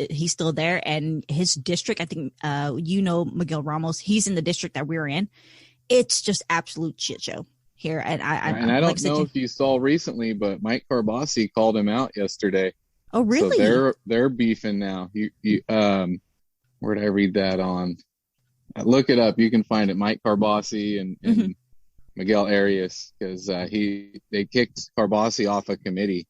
there. And his district, I think, Miguel Ramos, he's in the district that we're in. It's just absolute shit show here. And I don't know if you saw recently, but Mike Carbasi called him out yesterday. Oh, really? So they're beefing now. Where did I read that on? Look it up. You can find it. Mike Carbasi and Miguel Arias, because they kicked Carbasi off a committee.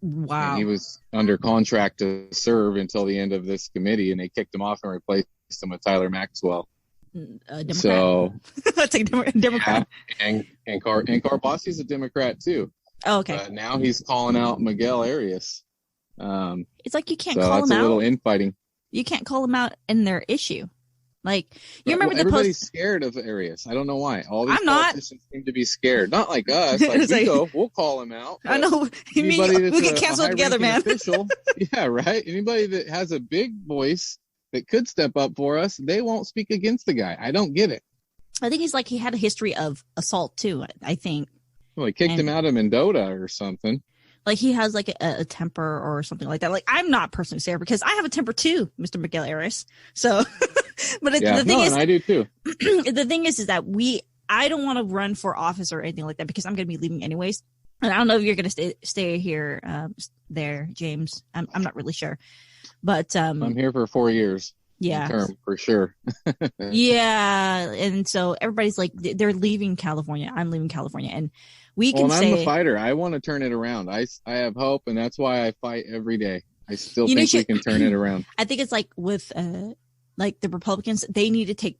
Wow. And he was under contract to serve until the end of this committee, and they kicked him off and replaced him with Tyler Maxwell. Democrat. So that's a Democrat. Yeah, and Carbasi's a Democrat too. Oh, okay. Now he's calling out Miguel Arias. It's like you can't call him out. That's a little infighting. You can't call them out in their issue. Like, you remember everybody's scared of Arias. I don't know why. All these politicians seem to be scared. Not like us. Like, we'll call him out. I know. We get canceled together, man. Official, yeah, right. Anybody that has a big voice that could step up for us, they won't speak against the guy. I don't get it. I think he had a history of assault too. I think. Well, he kicked him out of Mendota or something. Like, he has like a temper or something like that. Like, I'm not personally scared because I have a temper too, Mr. Miguel Arias. So, but the thing is, and I do too. The thing is that I don't want to run for office or anything like that because I'm going to be leaving anyways. And I don't know if you're going to stay here, there, James. I'm not really sure, but I'm here for 4 years. Yeah, term for sure. Yeah, and so everybody's like, they're leaving California. I'm leaving California, and I'm a fighter. I want to turn it around. I have hope, and that's why I fight every day. I still think we can turn it around. I think it's like with like the Republicans, they need to take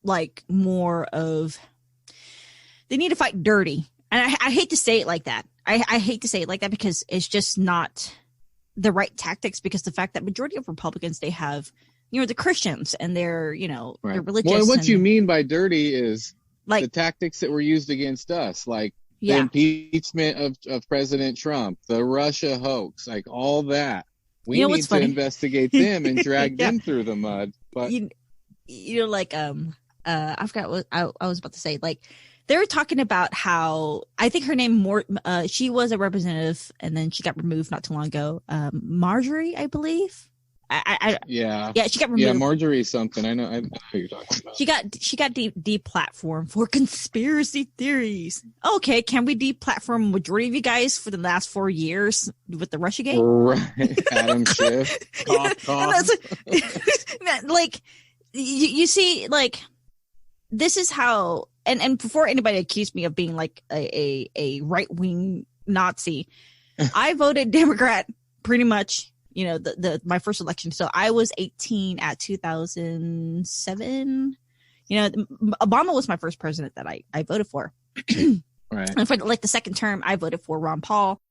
like more of. They need to fight dirty, and I hate to say it like that. I hate to say it like that because it's just not the right tactics. Because the fact that majority of Republicans, they have, the Christians, and they're they're religious. Well, what you mean by dirty is like the tactics that were used against us, like. The impeachment of President Trump, the Russia hoax, like all that. We need to investigate them and drag them through the mud. But I forgot what I was about to say. Like, they were talking about how, I think her name she was a representative and then she got removed not too long ago. Marjorie, I believe. Yeah, she got removed. Yeah, Marjorie something. I know who you're talking about. She got deplatformed for conspiracy theories. Okay, can we deplatform majority of you guys for the last 4 years with the Russiagate? Right, Adam Schiff. Cough, cough. Like, you see, like, this is how. And before anybody accused me of being like a right wing Nazi, I voted Democrat pretty much. You know, my first election. So I was 18 at 2007. You know, Obama was my first president that I voted for. Right. And for like the second term, I voted for Ron Paul,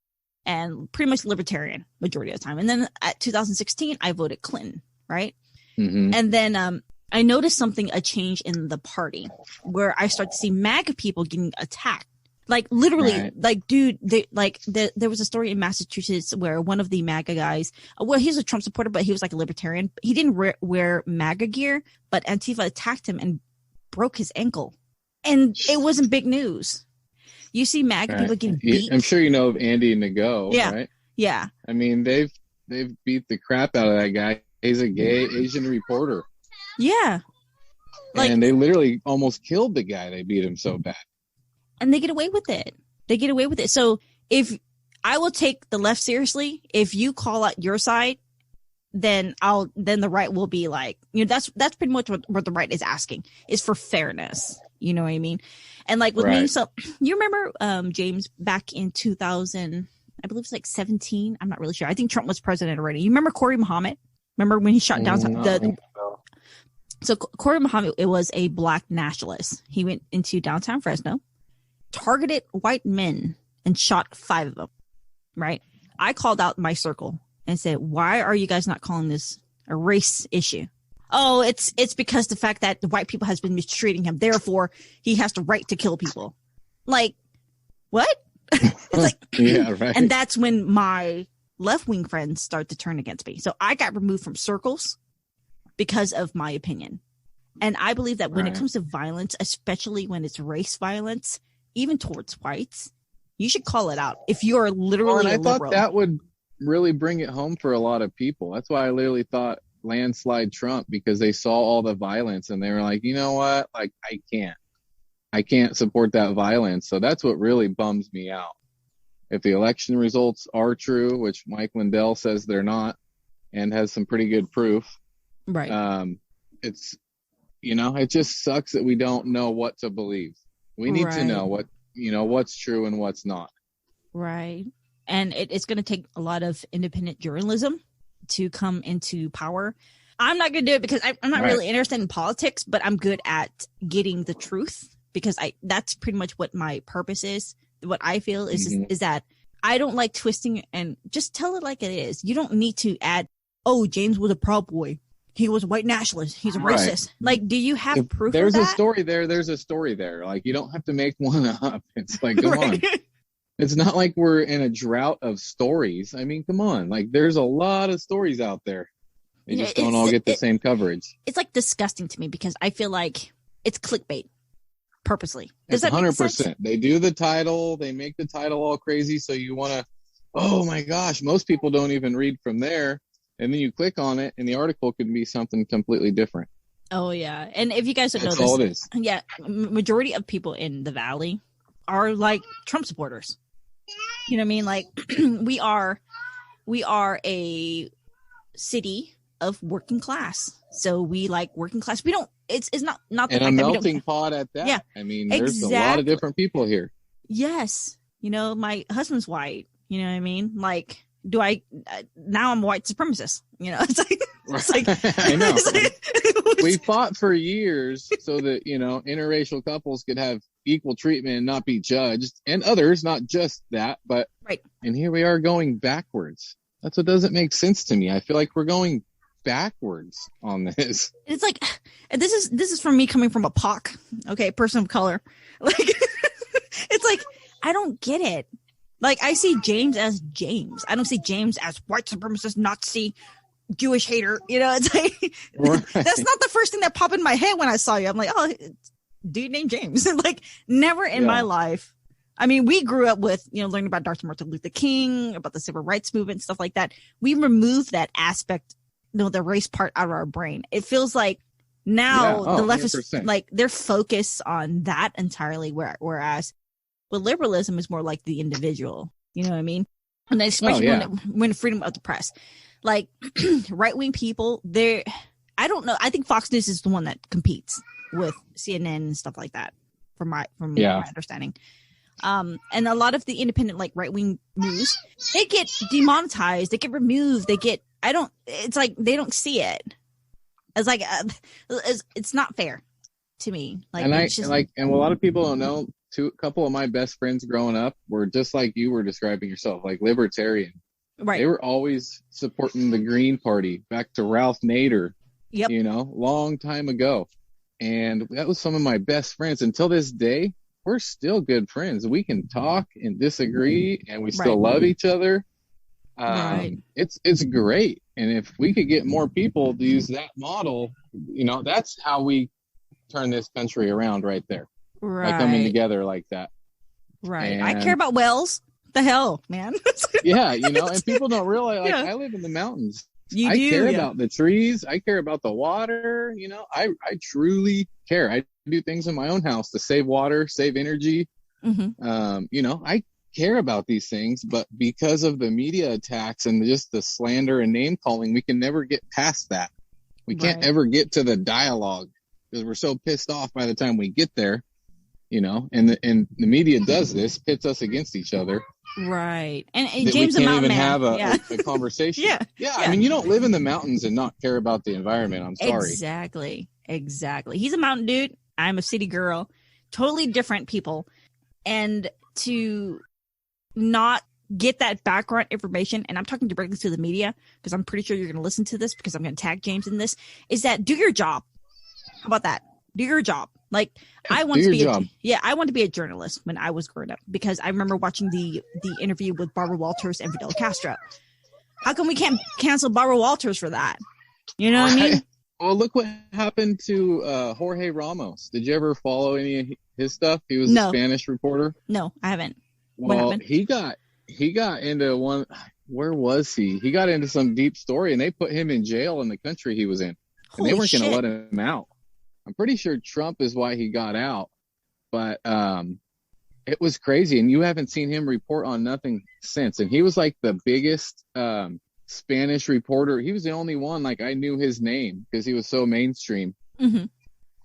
and pretty much libertarian majority of the time. And then at 2016, I voted Clinton. Right. Mm-hmm. And then I noticed a change in the party where I started to see MAGA people getting attacked. Like literally, right. Like, dude, there was a story in Massachusetts where one of the MAGA guys, well, he's a Trump supporter, but he was like a libertarian. He didn't wear MAGA gear, but Antifa attacked him and broke his ankle. And it wasn't big news. You see MAGA people getting beat. I'm sure you know of Andy Ngo, right? Yeah. I mean, they've beat the crap out of that guy. He's a gay Asian reporter. Yeah. Like, and they literally almost killed the guy. They beat him so bad. And they get away with it. So if I will take the left seriously, if you call out your side, then the right will be like, you know, that's pretty much what the right is asking, is for fairness. You know what I mean? And like with me, so you remember, James, back in 2000, I believe it's like 17. I'm not really sure. I think Trump was president already. You remember Corey Muhammad? Remember when he shot down So Corey Muhammad, it was a black nationalist. He went into downtown Fresno, targeted white men, and shot 5 of them. Right? I called out my circle and said, "Why are you guys not calling this a race issue?" Oh, it's because the fact that the white people has been mistreating him, therefore he has the right to kill people. Like, what? It's like, yeah, right. And that's when my left-wing friends start to turn against me. So I got removed from circles because of my opinion. And I believe that when it comes to violence, especially when it's race violence, even towards whites, you should call it out. If you're literally and I a liberal. thought that would really bring it home for a lot of people. That's why I literally thought landslide Trump, because they saw all the violence and they were like, you know what? Like, I can't support that violence. So that's what really bums me out. If the election results are true, which Mike Lindell says they're not, and has some pretty good proof. Right. It's, you know, it just sucks that we don't know what to believe. We need to know what's true and what's not. Right. And it's going to take a lot of independent journalism to come into power. I'm not going to do it because I'm not really interested in politics, but I'm good at getting the truth, because that's pretty much what my purpose is. What I feel is that I don't like twisting, and just tell it like it is. You don't need to add, oh, James was a Proud Boy. He was a white nationalist. He's a racist. Like, do you have proof of that? There's a story there. There's a story there. Like, you don't have to make one up. It's like, come on. It's not like we're in a drought of stories. I mean, come on. Like, there's a lot of stories out there. They just don't all get the same coverage. It's like disgusting to me, because I feel like it's clickbait purposely. Does that 100%. Make sense? They do the title. They make the title all crazy. So you want to, oh my gosh, most people don't even read from there. And then you click on it and the article could be something completely different. Oh, yeah. And if you guys don't know this, all it is. Yeah, majority of people in the Valley are like Trump supporters. You know what I mean? Like, we are a city of working class. So we like working class. We don't, it's not the and fact a that melting pot at that. Yeah, I mean, there's a lot of different people here. Yes. You know, my husband's white. You know what I mean? Like, now I'm a white supremacist. You know, it's like I know. We fought for years so that, you know, interracial couples could have equal treatment and not be judged, and others, not just that, but and here we are going backwards. That's what doesn't make sense to me. I feel like we're going backwards on this. It's like, this is from me coming from a POC, person of color. Like, it's like, I don't get it. Like, I see James as James. I don't see James as white supremacist, Nazi, Jewish hater. You know, it's like, that's not the first thing that popped in my head when I saw you. I'm like, oh, dude named James. Like, never in my life. I mean, we grew up with, you know, learning about Dr. Martin Luther King, about the civil rights movement, stuff like that. We removed that aspect the race part out of our brain. It feels like now the left 100%. Is like they're focused on that entirely, whereas with liberalism is more like the individual. You know what I mean? And especially when freedom of the press, like right wing people, I don't know. I think Fox News is the one that competes with CNN and stuff like that, from my understanding. And a lot of the independent, like right wing news, they get demonetized, they get removed, it's like they don't see it. It's like it's not fair to me. Like, and a lot of people don't know. A couple of my best friends growing up were just like you were describing yourself, like libertarian. Right. They were always supporting the Green Party, back to Ralph Nader. Yep. Long time ago. And that was some of my best friends. Until this day, we're still good friends. We can talk and disagree, and we still love each other. It's great. And if we could get more people to use that model, that's how we turn this country around right there. Right. By coming together like that. Right. And I care about whales. The hell, man. And people don't realize, I live in the mountains. I care about the trees. I care about the water. I truly care. I do things in my own house to save water, save energy. Mm-hmm. I care about these things, but because of the media attacks and just the slander and name calling, we can never get past that. We can't ever get to the dialogue because we're so pissed off by the time we get there, and the media does this, pits us against each other. Right. And James we the can't Mountain even Man. have a conversation. Yeah. I mean, you don't live in the mountains and not care about the environment. I'm sorry. Exactly. He's a mountain dude. I'm a city girl. Totally different people. And to not get that background information, and I'm talking directly to the media because I'm pretty sure you're going to listen to this because I'm going to tag James in this, is that do your job. How about that? Do your job. Like I want to be a journalist when I was growing up because I remember watching the interview with Barbara Walters and Fidel Castro. How come we can't cancel Barbara Walters for that? You know what I mean? Well, look what happened to Jorge Ramos. Did you ever follow any of his stuff? He was a Spanish reporter. No, I haven't. Well, he got into one. Where was he? He got into some deep story, and they put him in jail in the country he was in, and they weren't going to let him out. I'm pretty sure Trump is why he got out, but it was crazy. And you haven't seen him report on nothing since. And he was like the biggest Spanish reporter. He was the only one, like I knew his name because he was so mainstream. Mm-hmm.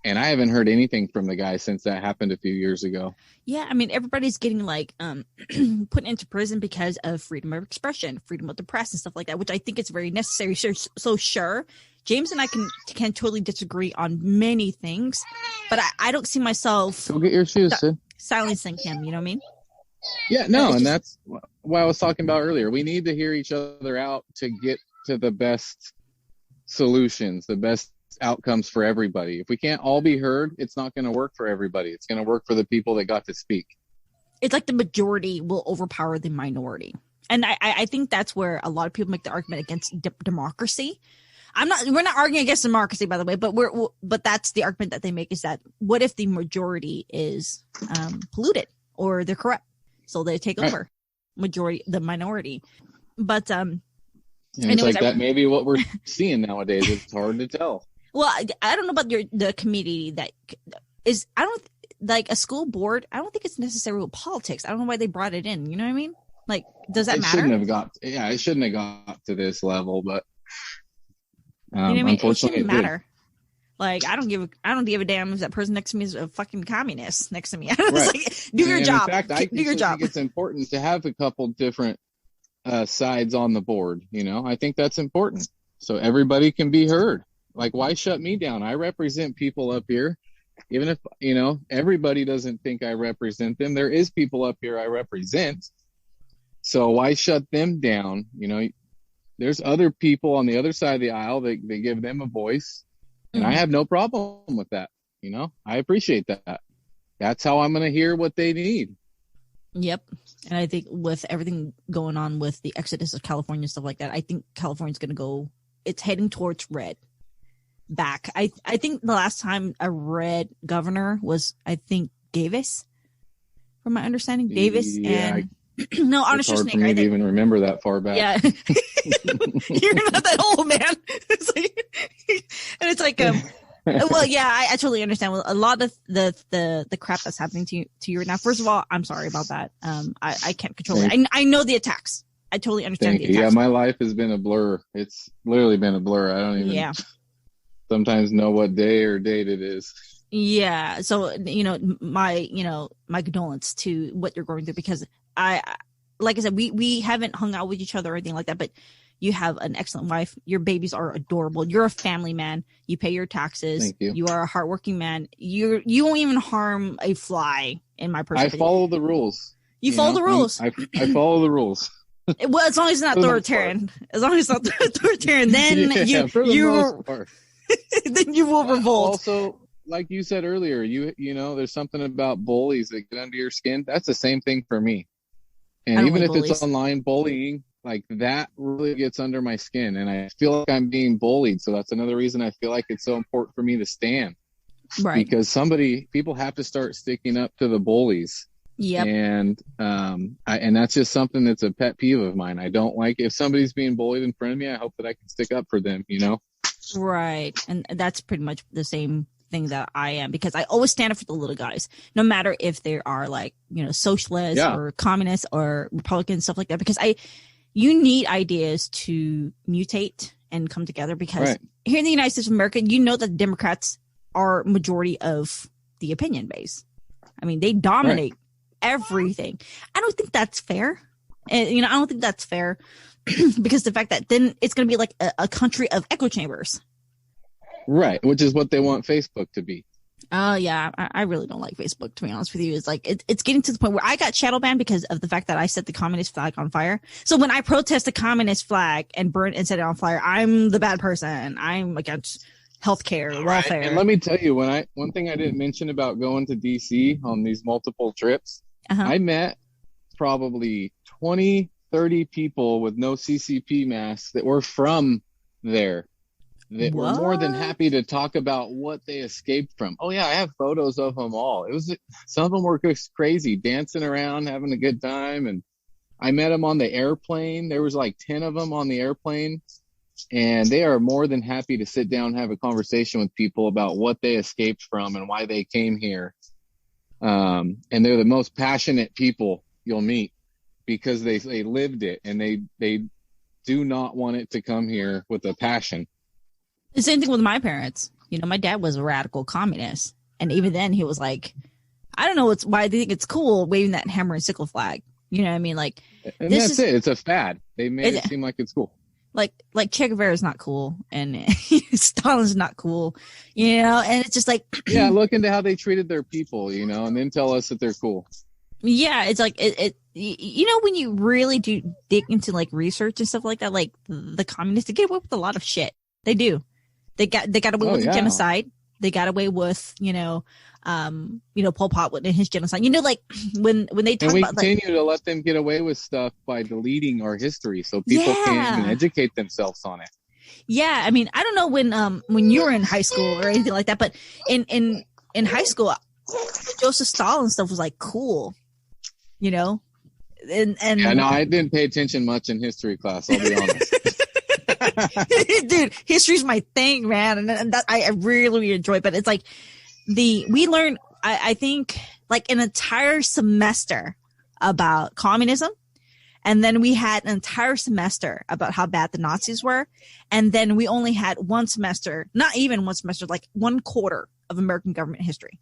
And I haven't heard anything from the guy since that happened a few years ago. Yeah, I mean, everybody's getting like put into prison because of freedom of expression, freedom of the press and stuff like that, which I think is very necessary. So sure, James and I can totally disagree on many things, but I don't see myself go get your shoes, Sid. Silencing him. You know what I mean? Yeah, no, and that's what I was talking about earlier. We need to hear each other out to get to the best solutions, the best outcomes for everybody. If we can't all be heard, it's not going to work for everybody. It's going to work for the people that got to speak. It's like the majority will overpower the minority. And I think that's where a lot of people make the argument against democracy. We're not arguing against democracy, by the way, but that's the argument that they make is that what if the majority is polluted or they're corrupt? So they take over the minority. But it's like that maybe what we're seeing nowadays. It's hard to tell. Well, I don't know about the committee that is. I don't like a school board. I don't think it's necessarily politics. I don't know why they brought it in. You know what I mean? Like, does that matter? It shouldn't have got to this level, but you know what I mean? Unfortunately, it shouldn't matter. Like, I don't give a damn if that person next to me is a fucking communist next to me. Like, do your job. In fact, I think it's important to have a couple different sides on the board. I think that's important so everybody can be heard. Like, why shut me down? I represent people up here. Even if, everybody doesn't think I represent them, there is people up here I represent. So why shut them down? There's other people on the other side of the aisle that they give them a voice. And I have no problem with that. I appreciate that. That's how I'm going to hear what they need. Yep. And I think with everything going on with the exodus of California and stuff like that, I think California's going to it's heading towards red. Back. I think the last time a red governor was, I think, Davis, from my understanding. Davis and No, Arnold It's hard Schwarzenegger. for me to even remember that far back. Yeah. You're not that old, man. Well, yeah, I totally understand. Well, a lot of the crap that's happening to you right now. First of all, I'm sorry about that. I can't control it. I know the attacks. I totally understand the attacks. Yeah, my life has been a blur. It's literally been a blur. I don't even sometimes know what day or date it is. Yeah. So, my condolence to what you're going through, because like I said, we haven't hung out with each other or anything like that, but you have an excellent wife. Your babies are adorable. You're a family man. You pay your taxes. Thank you. You are a hardworking man. You won't even harm a fly, in my perspective. I follow the rules. You follow the rules. I follow the rules. Well, as long as it's not authoritarian. As long as it's not authoritarian, then then you will revolt. Also, like you said earlier, you know, there's something about bullies that get under your skin. That's the same thing for me. And even if it's online bullying, like that really gets under my skin, and I feel like I'm being bullied. So that's another reason I feel like it's so important for me to stand. Right. Because people have to start sticking up to the bullies. Yep. And and that's just something that's a pet peeve of mine. I don't like if somebody's being bullied in front of me. I hope that I can stick up for them, you know? Right. And that's pretty much the same thing that I am, because I always stand up for the little guys, no matter if they are like, socialists or communists or Republicans, stuff like that, because you need ideas to mutate and come together, because here in the United States of America, that Democrats are majority of the opinion base. I mean, they dominate everything. I don't think that's fair. And, I don't think that's fair because the fact that then it's going to be like a country of echo chambers. Right. Which is what they want Facebook to be. Oh, yeah. I really don't like Facebook, to be honest with you. It's like it's getting to the point where I got shadow banned because of the fact that I set the communist flag on fire. So when I protest the communist flag and burn and set it on fire, I'm the bad person. I'm against healthcare, welfare. And let me tell you, one thing I didn't mention about going to DC on these multiple trips, I met probably 20, 30 people with no CCP masks that were from there that were more than happy to talk about what they escaped from. Oh yeah, I have photos of them all. Some of them were just crazy, dancing around, having a good time. And I met them on the airplane. There was like 10 of them on the airplane. And they are more than happy to sit down and have a conversation with people about what they escaped from and why they came here. And they're the most passionate people you'll meet because they lived it, and they do not want it to come here with a passion. The same thing with my parents. My dad was a radical communist. And even then he was like, I don't know why they think it's cool waving that hammer and sickle flag. You know what I mean? Like, and that's it. It's a fad. They made it seem like it's cool. Like Che Guevara's not cool, and Stalin's not cool, and it's just like, yeah, look into how they treated their people, and then tell us that they're cool. Yeah, it's like when you really do dig into like research and stuff like that, like the communists, they get away with a lot of shit. They do. They got away with the genocide. They got away with Pol Pot and his genocide. Like when they talk about, and we continue to let them get away with stuff by deleting our history, so people can't even educate themselves on it. Yeah, I mean, I don't know when you were in high school or anything like that, but in high school, Joseph Stalin stuff was like cool, And yeah, no, I didn't pay attention much in history class. I'll be honest. Dude, history's my thing, man, and that I really enjoy. But it's like we learned, I think, like an entire semester about communism, and then we had an entire semester about how bad the Nazis were, and then we only had one semester, not even one semester, like 1/4 of American government history,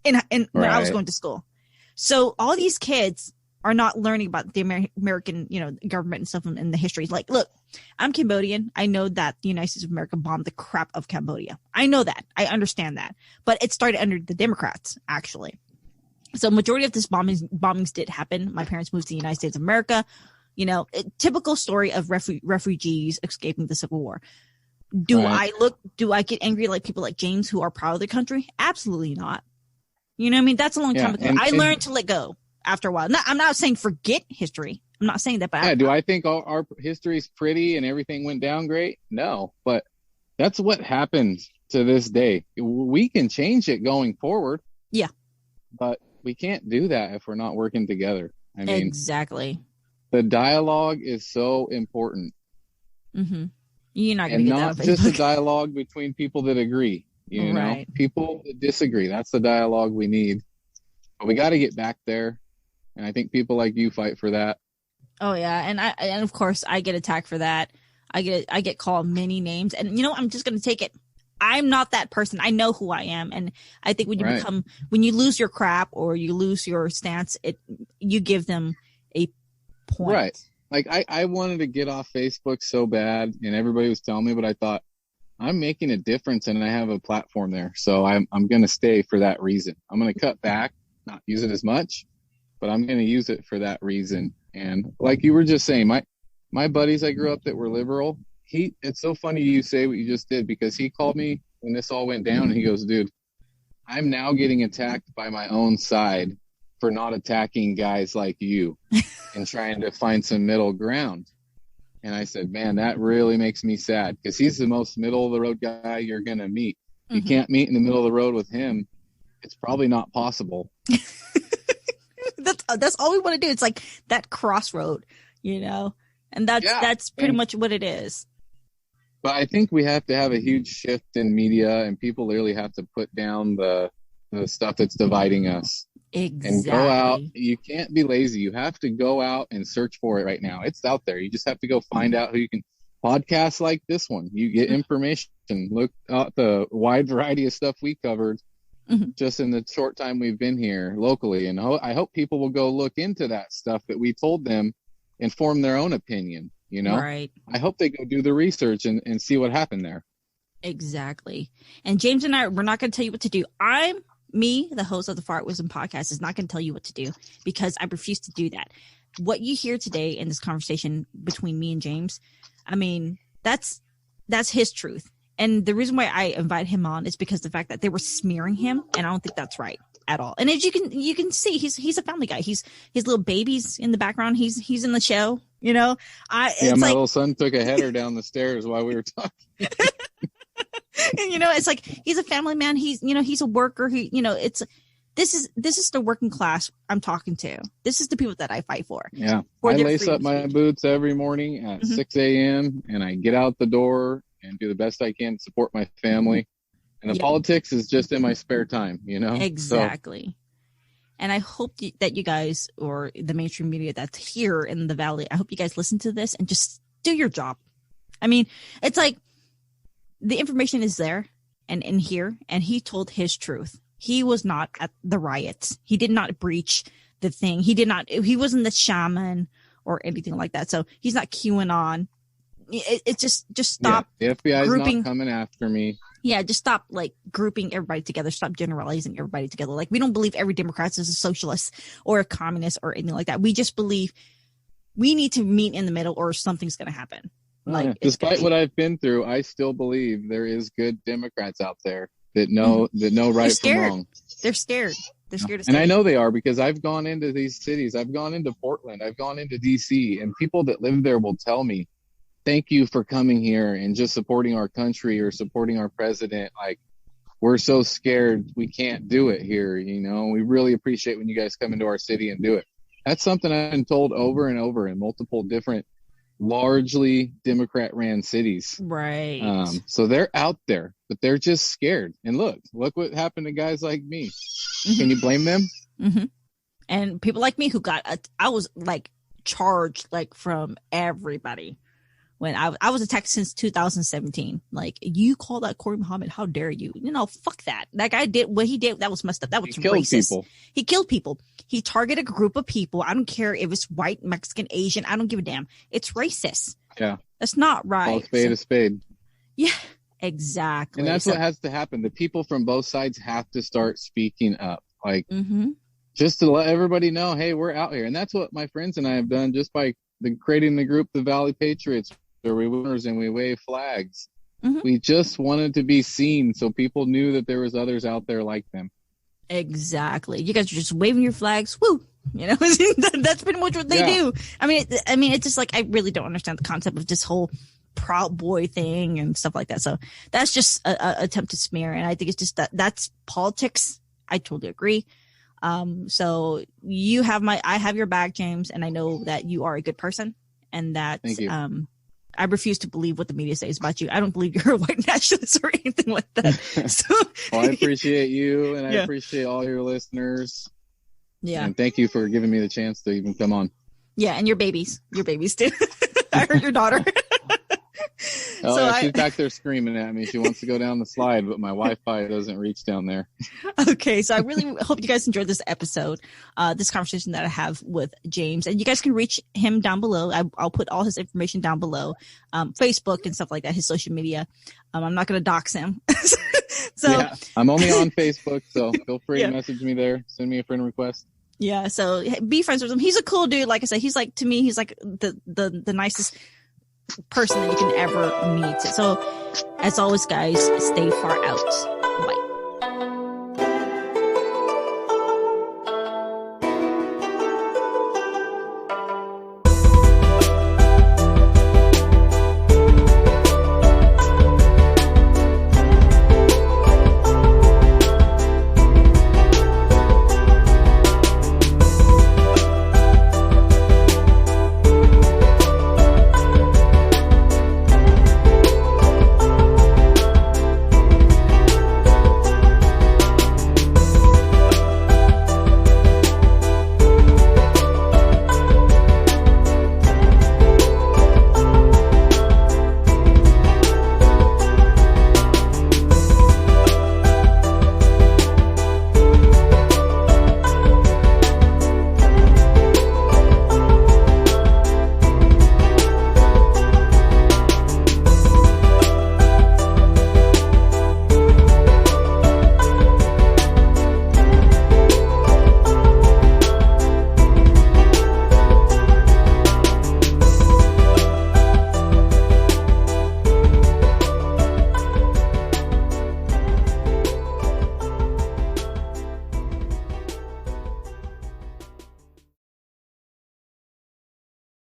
in when I was going to school. So all these kids are not learning about the American, government and stuff in the history. Like, look, I'm Cambodian. I know that the United States of America bombed the crap of Cambodia. I know that. I understand that. But it started under the Democrats, actually. So majority of this bombings did happen. My parents moved to the United States of America. Typical story of refugees escaping the Civil War. Do I get angry like people like James who are proud of their country? Absolutely not. You know what I mean? That's a long time ago. I learned to let go after a while. I'm not saying forget history. I'm not saying that, but do I think our history is pretty and everything went down great? No, but that's what happened to this day. We can change it going forward. Yeah. But we can't do that if we're not working together. I mean, exactly. The dialogue is so important. Mm-hmm. You're not going to get that on Facebook. And not just a dialogue between people that agree, you know, people that disagree. That's the dialogue we need. But we got to get back there. And I think people like you fight for that. Oh yeah, and of course I get attacked for that. I get called many names, and you know I'm just gonna take it. I'm not that person. I know who I am, and I think when you lose your crap or you lose your stance, you give them a point. Right. Like I wanted to get off Facebook so bad, and everybody was telling me, but I thought I'm making a difference, and I have a platform there, so I'm gonna stay for that reason. I'm gonna cut back, not use it as much, but I'm gonna use it for that reason. And like you were just saying, my buddies I grew up that were liberal, it's so funny you say what you just did, because he called me when this all went down and he goes, dude, I'm now getting attacked by my own side for not attacking guys like you and trying to find some middle ground. And I said, man, that really makes me sad, because he's the most middle of the road guy you're going to meet. You can't meet in the middle of the road with him. It's probably not possible. That's all we want to do. It's like that crossroad, you know, and that's pretty much what it is. But I think we have to have a huge shift in media, and people literally have to put down the stuff that's dividing us. Exactly. And go out. You can't be lazy. You have to go out and search for it right now. It's out there. You just have to go find out who you can. Podcasts like this one, you get information. Look at the wide variety of stuff we covered. Just in the short time we've been here locally. And I hope people will go look into that stuff that we told them and form their own opinion, you know? Right. I hope they go do the research and see what happened there. Exactly. And James and I, we're not going to tell you what to do. The host of the Far Out Wisdom podcast, is not going to tell you what to do, because I refuse to do that. What you hear today in this conversation between me and James, I mean, that's his truth. And the reason why I invite him on is because the fact that they were smearing him, and I don't think that's right at all. And as you can see, he's a family guy. His little baby's in the background. He's in the show, you know. My little son took a header down the stairs while we were talking. And, you know, it's like, he's a family man. He's a worker. This is the working class I'm talking to. This is the people that I fight for. Yeah. I lace up my boots every morning at 6 a.m. and I get out the door and do the best I can to support my family. And the politics is just in my spare time, you know? Exactly. So. And I hope that you guys, or the mainstream media that's here in the Valley, I hope you guys listen to this and just do your job. I mean, it's like the information is there and in here, and he told his truth. He was not at the riots. He did not breach the thing. He wasn't the shaman or anything like that. So he's not QAnon. It's just stop. Yeah, the FBI is not coming after me. Yeah, just stop like grouping everybody together. Stop generalizing everybody together. Like, we don't believe every Democrat is a socialist or a communist or anything like that. We just believe we need to meet in the middle, or something's going to happen. Despite what I've been through, I still believe there is good Democrats out there that know right from wrong. They're scared. They're scared. And I know they are, because I've gone into these cities. I've gone into Portland. I've gone into DC, and people that live there will tell me, thank you for coming here and just supporting our country or supporting our president. Like, we're so scared we can't do it here. You know, we really appreciate when you guys come into our city and do it. That's something I've been told over and over in multiple different, largely Democrat-ran cities. Right. So they're out there, but they're just scared. And look what happened to guys like me. Can you blame them? And people like me who I was like charged like from everybody. When I was attacked since 2017. Like, you call that Corey Muhammad? How dare you? You know, fuck that. That guy did what he did. That was messed up. That was racist. He killed people. He targeted a group of people. I don't care if it's white, Mexican, Asian. I don't give a damn. It's racist. Yeah. That's not right. Call a spade a spade. Yeah, exactly. And that's what has to happen. The people from both sides have to start speaking up. Like, just to let everybody know, hey, we're out here. And that's what my friends and I have done just by creating the group, the Valley Patriots. We winners and we wave flags. We just wanted to be seen, so people knew that there was others out there like them. Exactly. You guys are just waving your flags. Woo! You know, that's pretty much what they do. I mean, it's just like, I really don't understand the concept of this whole Proud Boy thing and stuff like that. So that's just a attempt to smear, and I think it's just that's politics. I totally agree. So I have your back, James, and I know that you are a good person, and that Thank you. I refuse to believe what the media says about you. I don't believe you're a white nationalist or anything like that. So, well, I appreciate you, and I appreciate all your listeners. Yeah. And thank you for giving me the chance to even come on. Yeah, and your babies too. I heard your daughter. She's back there screaming at me. She wants to go down the slide, but my Wi-Fi doesn't reach down there. Okay, so I really hope you guys enjoyed this episode, this conversation that I have with James. And you guys can reach him down below. I'll put all his information down below, Facebook and stuff like that, his social media. I'm not going to dox him. So yeah, I'm only on Facebook, so feel free to message me there. Send me a friend request. Yeah, so be friends with him. He's a cool dude. Like I said, he's like, to me, he's like the nicest person that you can ever meet. So as always, guys, stay far out.